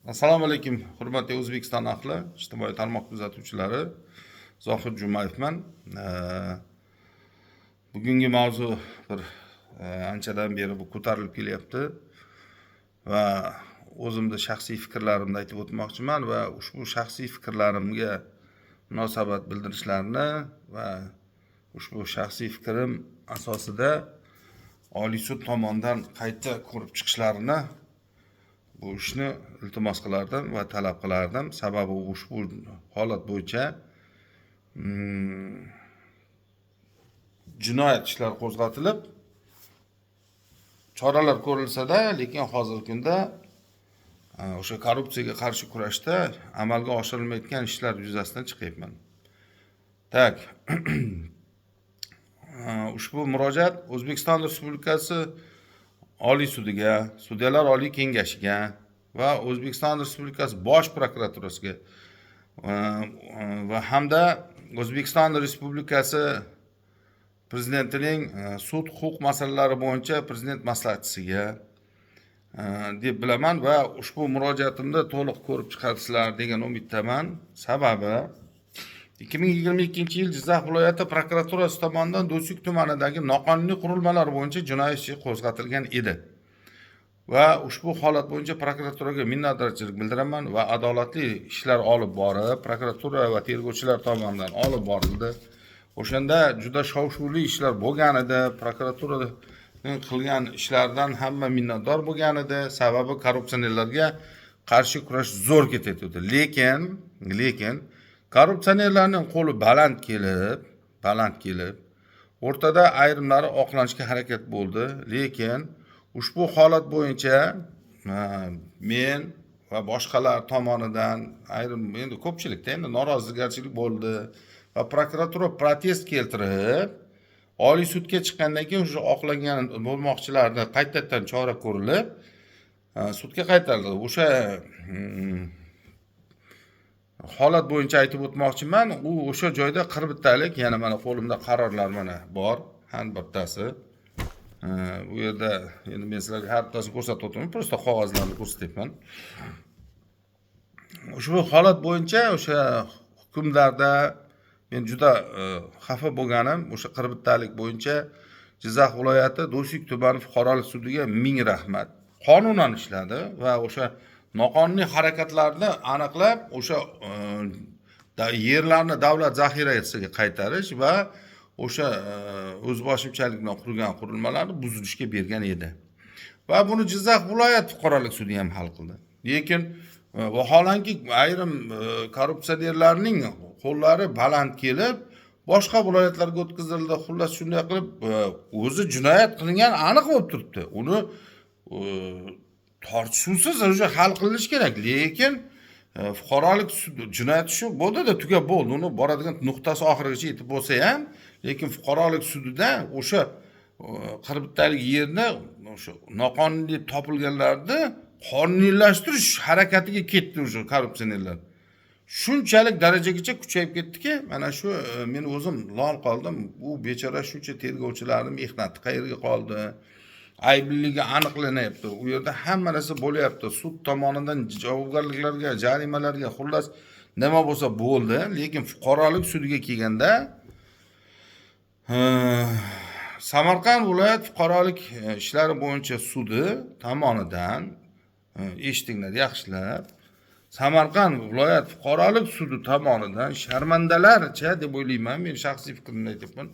Assalomu alaykum, hurmatli O'zbekiston ahli, ijtimoiy tarmoq kuzatuvchilari. Zohid Jumayevman. Bugungi mavzu bir anchadan beri bu ko'tarilib kelyapti va o'zimda shaxsiy fikrlarimni aytib o'tmoqchiman va ushbu shaxsiy fikrlarimga munosabat bildirishlarini va ushbu shaxsiy fikrim asosida Oliy sud tomonidan qayta ko'rib chiqishlarini bu ishni iltimos qilardim va talab qilardim. Sababi ushbu holat bo'yicha jinoyat ishlari qo'zg'atilib, choralar ko'rilsa-da, lekin hozirgi kunda o'sha korrupsiyaga qarshi kurashda amalga oshirilmayotgan ishlar yuzasidan chiqyapman. Tak. Ushbu murojaat O'zbekiston Respublikasi Oliy sudiga, Sudyalar Oliy kengashiga va O'zbekiston Respublikasi Bosh prokuraturasiga va hamda O'zbekiston Respublikasi Prezidentining sud huquq masalalari bo'yicha prezident maslahatchisiga deb bilaman va ushbu murojaatimni to'liq ko'rib chiqarsizlar degan umiddaman. Sababi 2022 yil Jizzax viloyati prokuraturasi tomonidan Do'stlik tumanidagi noqonuniy qurilmalar bo'yicha jinoyat ishi qo'zg'atilgan edi. Va ushbu holat bo'yicha prokuraturaga minnatdorchilik bildiraman va adolatli ishlar olib borib, prokuratura va tergovchilar tomonidan olib borildi. O'shanda juda shov-shuvli ishlar bo'lgan edi. Prokuraturaning qilgan ishlaridan hamma minnatdor bo'lgan edi. Sababi korrupsionerlarga qarshi kurash zo'r ketayotdi. Lekin korrupsionerlarning qo'li baland kelib, o'rtada ayrimlari oqlanishga harakat bo'ldi. Lekin ushbu holat bo'yicha men va boshqalar tomonidan ayrim endi ko'pchilikda endi norozigarchilik bo'ldi va prokuratura protest keltirib, Oliy sudga chiqqandan keyin o'sha oqlangan bo'lmoqchilarni qaytadan chora ko'rilib, sudga qaytarildi. O'sha holat bo'yicha aytib o'tmoqchiman. O'sha joyda qirbittalik, yana mana qo'limda qarorlar mana bor, har bittasi. Bu yerda endi men sizlarga har bittasini ko'rsatib o'tmayman, prosta qog'ozlarni ko'rsatyapman. Ushbu holat bo'yicha o'sha hukmlarda men juda xafa bo'lganim, o'sha qirbittalik bo'yicha Jizzax viloyati Do'stlik tumani fuqarolik sudiga ming rahmat. Qonunan ishladi va o'sha noqonuniy harakatlarni aniqlab, o'sha yerlarni davlat zaxirasiga qaytarish va o'sha o'zboshimchalik bilan qurgan qurilmalarni buzilishga bergan edi. Va buni Jizzax viloyat fuqarolik sudi ham hal qildi. Lekin vaholanki ayrim korrupsionerlarning qo'llari baland kelib, boshqa viloyatlarga o'tkazildi. Xullas shunday qilib, o'zi jinoyat qilingan aniq bo'lib turibdi. Uni tortishuvsiz o'sha hal qilinishi kerak. Lekin fuqarolik sudi jinoyat ishi bo'ldi-da, tugab bo'ldi. Uni boradigan nuqtasi oxirigacha yetib bo'lsa ham, lekin fuqarolik sudida o'sha qirbittalik yerni o'sha noqonuniy topilganlarni qonuniylashtirish harakatiga ketdi o'sha korrupsionerlar. Shunchalik darajagacha kuchayib ketdiki, mana shu men o'zim lol qoldim. Bu bechora shuncha tergovchilarning mehnati qayerga qoldi? Aybliligi aniqlanyapti. U yerda hamma narsa bo'lyapti. Sud tomonidan javobgarliklarga, jarimalarga, xullas nima bo'lsa bo'ldi. Lekin fuqarolik sudiga kelganda Samarqand viloyat fuqarolik ishlari bo'yicha sudi tomonidan eshitinglar yaxshilab, Samarqand viloyat fuqarolik sudi tomonidan sharmandalarcha deb o'ylayman, men shaxsiy fikrimni aytyapman.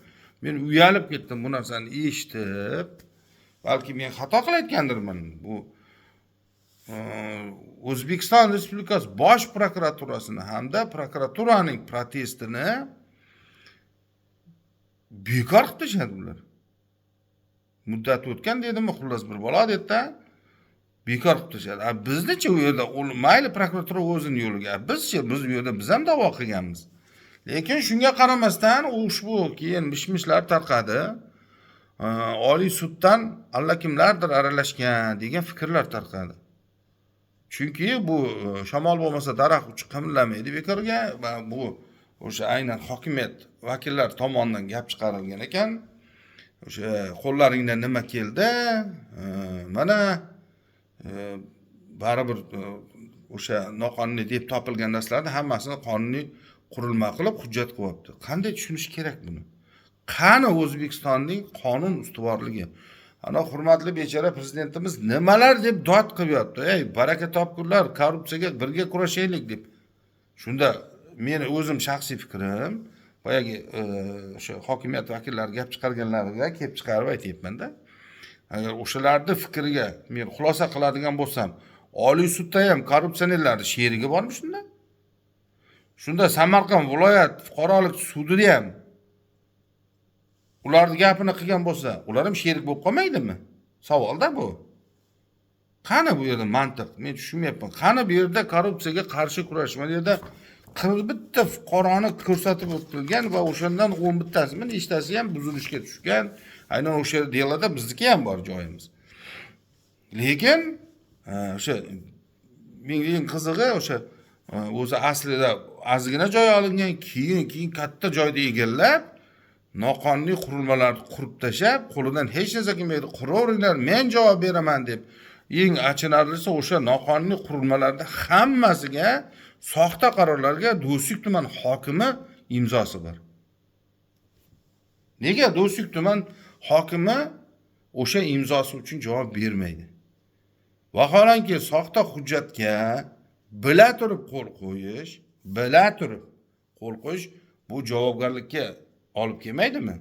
Men uyalib ketdim bu narsani eshitib. Balki men xato qilayotgandirman. Bu O'zbekiston Respublikasi Bosh prokuraturasini hamda prokuraturaning protestini bekor qilib tashladi ular. Muddat o'tgan dedimi, xullas bir bola dedda bekor qilib tashladi. Biznichi u yerda mayli prokuratura o'zining yo'liga, bizchi biz u yerda biz ham da'vo qilganmiz. Lekin shunga qaramasdan ushbu keyin mishmishlar tarqadi. Oliy suddan allakimlardir aralashgan degan fikrlar tarqadi. Chunki bu shamol bo'lmasa daraxt uchi qimirlamaydi bekorga va bu o'sha aynan hokimiyat vakillar tomonidan gap chiqarilgan ekan. O'sha qo'llaringdan nima keldi? Mana baribir o'sha noqonuniy deb topilgan narsalarni hammasini qonuniy qurilma qilib hujjat qilyapti. Qanday tushunish kerak buni? Qani O'zbekistonning qonun ustuvorligi? Ana hurmatli bechora prezidentimiz nimalar deb dod qilyapti. Ey, baraka topkunlar, korrupsiyaga birga kurashaylik deb. Shunda meni o'zim shaxsiy fikrim, boyagi o'sha hokimiyat vakillari gap chiqarganlariga kelib chiqarib aytayapman-da. Agar o'shalarni fikriga men xulosa qiladigan bo'lsam, Oliy sudda ham korrupsionerlarning sherigi bormi shunda? Shunda Samarqand viloyat fuqarolik sudida ham ularning gapini qilgan bo'lsa, ular ham sherik bo'lib qolmaydimi? Savolda bu. Qani bu yerda mantiq? Men tushunmayapman. Qani bu yerda korrupsiyaga qarshi kurash? Mana yerda 41 ta fuqaroni ko'rsatib o'tilgan va o'shandan 11 tasimi, nechtasi ham buzilishga tushgan. Aynan o'sha delada bizniki ham bor joyimiz. Lekin o'sha menga eng qizig'i o'sha o'zi aslida ozgina joy olingan, keyin katta joyda egallab, noqonuniy qurilmalarni qurib tashlab, qo'lidan hech narsa kelmaydi, quraveringlar, men javob beraman deb. Eng achinarlisi o'sha noqonuniy qurilmalarda hammasiga soxta qarorlarga Do'stlik tuman hokimi imzosi bor. Nega Do'stlik tuman hokimi o'sha imzosi uchun javob bermaydi? Vaholanki soxta hujjatga bila turib qo'l qo'yish bu javobgarlikka olib kelmaydimi?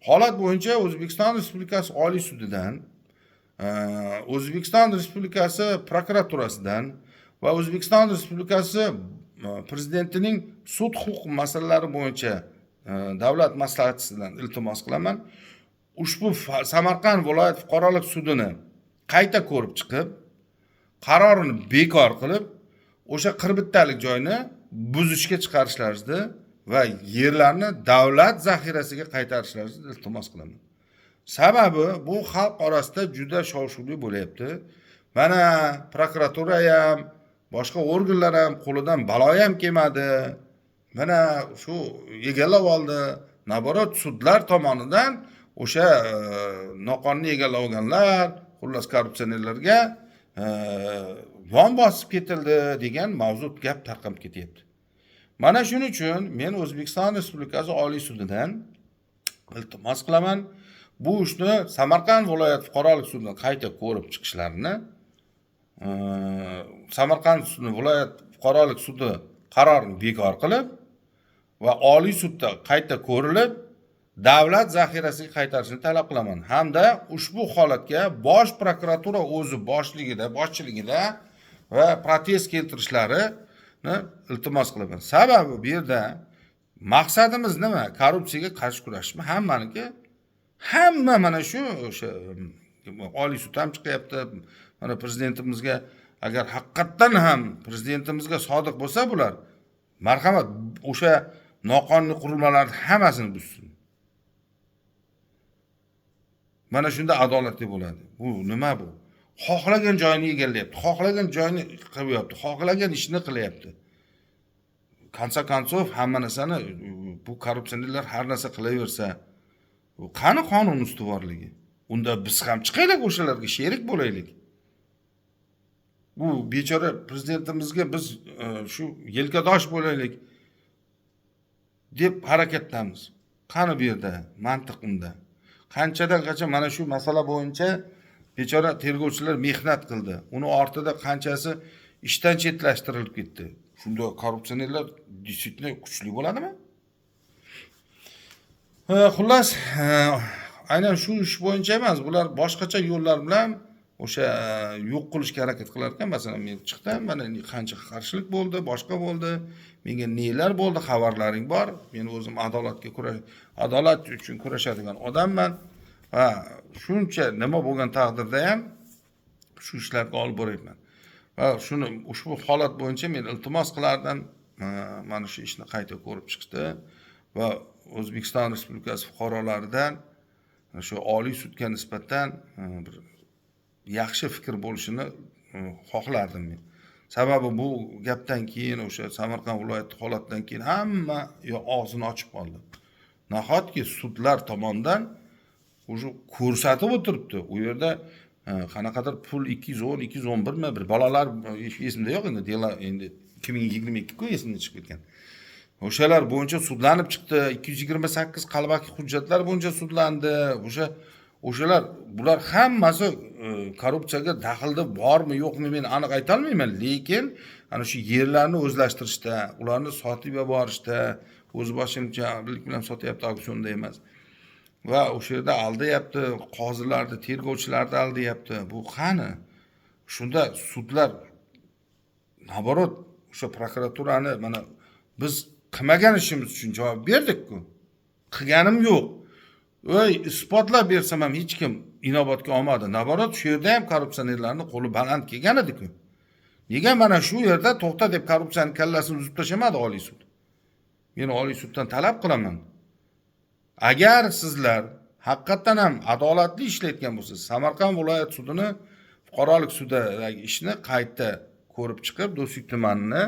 Holat bo'yicha O'zbekiston Respublikasi Oliy sudidan, O'zbekiston Respublikasi prokuraturasidan va O'zbekiston Respublikasi prezidentining sud huquq masalalari bo'yicha davlat maslahatchisidan iltimos qilaman. Ushbu Samarqand viloyat fuqarolik sudini qayta ko'rib chiqib, qarorini bekor qilib, o'sha 41 talik joyni buzishga chiqarishlarini va yerlarni davlat zaxirasiga qaytarishlarini iltimos qilaman. Sababi bu xalq orasida juda shov-shuvli bo'lyapti. Mana prokuratura ham, boshqa organlar ham qo'lidan balo ham kelmadi. Mana shu egallab oldi. Naborot sudlar tomonidan o'sha noqonuniy egallab olganlar, xullas korrupsionerlarga yon bosib ketildi degan mavzu gap tarqalib ketyapti. Mana shuning uchun men O'zbekiston Respublikasi Oliy sudidan iltimos qilaman, bu ishni Samarqand viloyat fuqarolik sudidan qayta ko'rib chiqishlarini, Samarqand viloyat fuqarolik sudi qarorini bekor qilib va Oliy sudda qayta ko'rilib, davlat zaxirasiga qaytarishni talab qilaman. Hamda ushbu holatga bosh prokuratura o'zi boshchiligida va protest keltirishlarini iltimos qilaman. Sababi bu yerda maqsadimiz nima? Korrupsiyaga qarshi kurashmi? Hamma mana shu o'sha Oliy sud ham chiqyapti. Mana prezidentimizga agar haqiqatdan ham prezidentimizga sodiq bo'lsa bular, marhamat o'sha noqonuniy qurilmalarni hammasini buzsin. Mana shunda adolatli bo'ladi. Bu nima bu? Xohlagan joyini egallayapti, xohlagan joyini qilyapti, xohlagan ishni qilyapti. Konsa-konsov hamma narsani bu korrupsionerlar har narsa qilaversa, bu qani qonun ustuvorligi? Unda biz ham chiqaylik, o'shalarga sherik bo'laylik. Bu bechora prezidentimizga biz shu yelkadosh bo'laylik deb harakatlanamiz. Qani bu yerda mantiq unda? Qanchadan qancha mana shu masala bo'yicha bechora tergovchilar mehnat qildi. Uni ortida qanchasi ishdan chetlashtirilib ketdi. Shunda korrupsionerlar действительно kuchli bo'ladimi? Xullas, aynan shu ish bo'yicha emas, bular boshqacha yo'llar bilan o'sha yo'q qilishga harakat qilar ekan. Masalan, men chiqdim, mana qancha qarshilik bo'ldi, boshqa bo'ldi. Menga nelar bo'ldi, xabarlaring bor. Men o'zim adolat uchun kurashadigan odamman. Va shuncha nima bo'lgan taqdirda ham shu ishlarga olib boryapman. Va shuni ushbu holat bo'yicha men iltimos qilardim, mana shu ishni qayta ko'rib chiqdi va O'zbekiston Respublikasi fuqarolaridan shu Oliy sudga nisbatan bir yaxshi fikr bo'lishini xohlardim men. Sababi bu gapdan keyin o'sha Samarqand viloyati holatdan keyin hamma og'zini ochib qoldi. Nahotki sudlar tomonidan o'sha ko'rsatib o'tiribdi. U yerda qanaqadir pul 210, 211 mi bir bolalar esimda yo'q endi, endi 2022 ku esimdan chiqib ketgan. O'shalar bo'yicha sudlanib chiqdi. 228 qalbaki hujjatlar bo'yicha sudlandi. O'shalar bular hammasi korrupsiyaga daxlda bormi, yo'qmi men aniq ayta olmayman, lekin ana shu yerlarni o'zlashtirishda, ularni sotib yuborishda, o'z boshimchalik bilan sotyapti, auksionda emas. Va o'sha yerda aldayapti, qozilarni, tergovchilarni aldayapti. Bu qani? Shunda sudlar naborot o'sha prokuraturani mana biz qilmagan ishimiz uchun javob berdik-ku. Qilganim yo'q. Isbotlab bersam ham hech kim inobatga olmadi. Naborot shu yerda ham korrupsionerlarning qo'li baland kelgan edi-ku. Nega mana shu yerda to'xta deb korrupsiyaning kallasini uzib tashamadi Oliy sud? Men Oliy suddan talab qilaman. Agar sizlar haqiqatan ham adolatli ishlayotgan bo'lsangiz, Samarqand viloyat sudini, fuqarolik sudidagi ishni qayta ko'rib chiqib, Do'stlik tumanini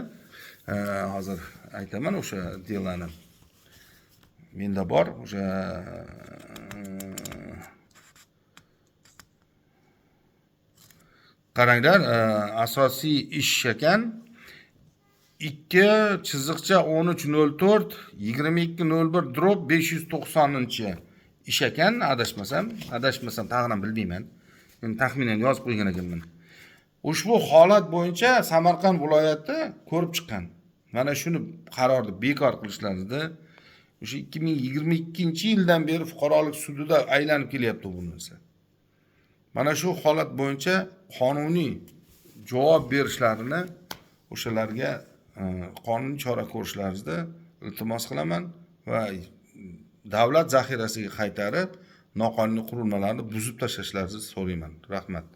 hozir aytaman o'sha delani. Menda bor o'sha qaranglar, asosiy ish ekan 2-1304 2201/590 ish ekan, adashmasam tag'in bilmayman. Men taxminan yozib qo'ygan ekanman. Ushbu holat bo'yicha Samarqand viloyati ko'rib chiqqan. Mana shuni qarorni bekor qilishlarini o'sha 2022-yildan beri fuqarolik sudida aylanib kelyapti bu narsa. Mana shu holat bo'yicha qonuniy javob berishlarini, o'shalarga qonuniy chora ko'rishlaringizni iltimos qilaman va davlat zaxirasiga qaytarib, noqonuniy qurilmalarni buzib tashlashlaringizni so'rayman. Rahmat.